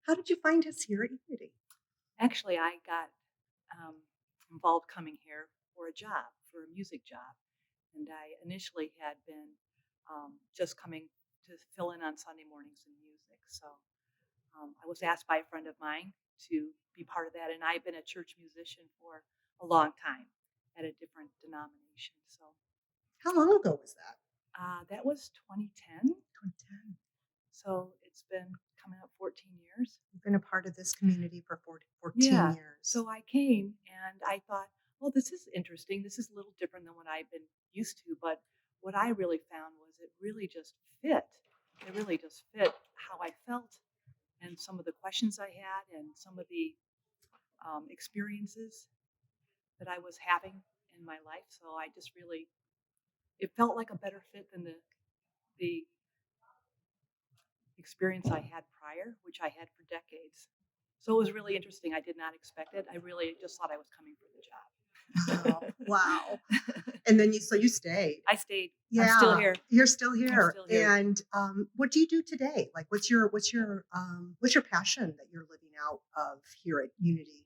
How did you find us here at Unity? Actually, I got um, involved coming here for a job, for a music job. And I initially had been just coming to fill in on Sunday mornings in music. So I was asked by a friend of mine to be part of that. And I've been a church musician for a long time at a different denomination. So How long ago was that? that was 2010. 2010. So it's been coming up 14 years. You've been a part of this community for 14 Yeah. years. So I came and I thought, well, this is interesting. This is a little different than what I've been used to. But what I really found was it really just fit. It really just fit how I felt and some of the questions I had and some of the experiences that I was having in my life. So I just really, it felt like a better fit than the experience I had prior, which I had for decades. So it was really interesting. I did not expect it. I really just thought I was coming for the Wow. Wow. job. And then you stayed. I stayed. I'm still Yeah, here. you're still I'm here. still here. And what do you do today? Like, what's your passion that you're living out of here at Unity?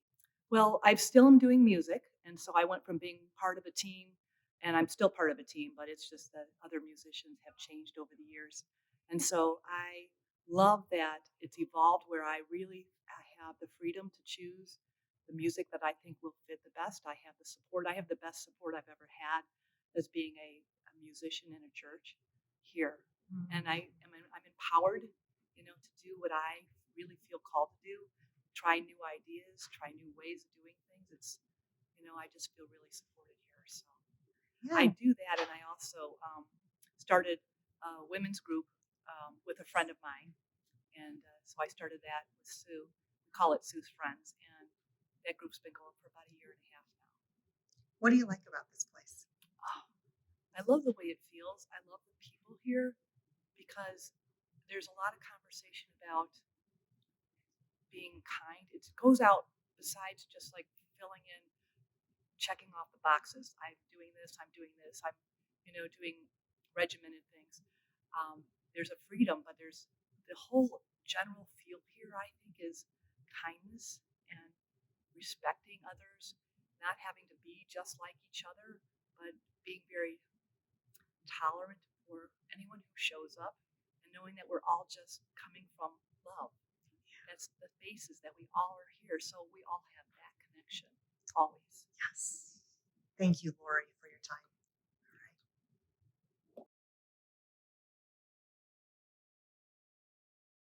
Well, I still am doing music, and so I went from being part of a team, and I'm still part of a team, but it's just that other musicians have changed over the years. And so I love that it's evolved where I have the freedom to choose the music that I think will fit the best. I have the support. I have the best support I've ever had as being a musician in a church here. And I'm empowered, to do what I really feel called to do, try new ideas, try new ways of doing things. I just feel really supported here. So I Yeah. do that, and I also started a women's group with a friend of mine, and so I started that with Sue. We call it Sue's Friends, and that group's been going for about a year and a half now. What do you like about this place? Oh, I love the way it feels. I love the people here because there's a lot of conversation about being kind. It goes out besides just like filling in, checking off the boxes. I'm doing this. I'm doing this. I'm, doing regimented things. There's a freedom, but there's the whole general feel here. I think is kindness and respecting others, not having to be just like each other, but being very tolerant for anyone who shows up, and knowing that we're all just coming from love. That's the basis that we all are here, so we all have that connection always. Yes. Thank you, Lori, for your time.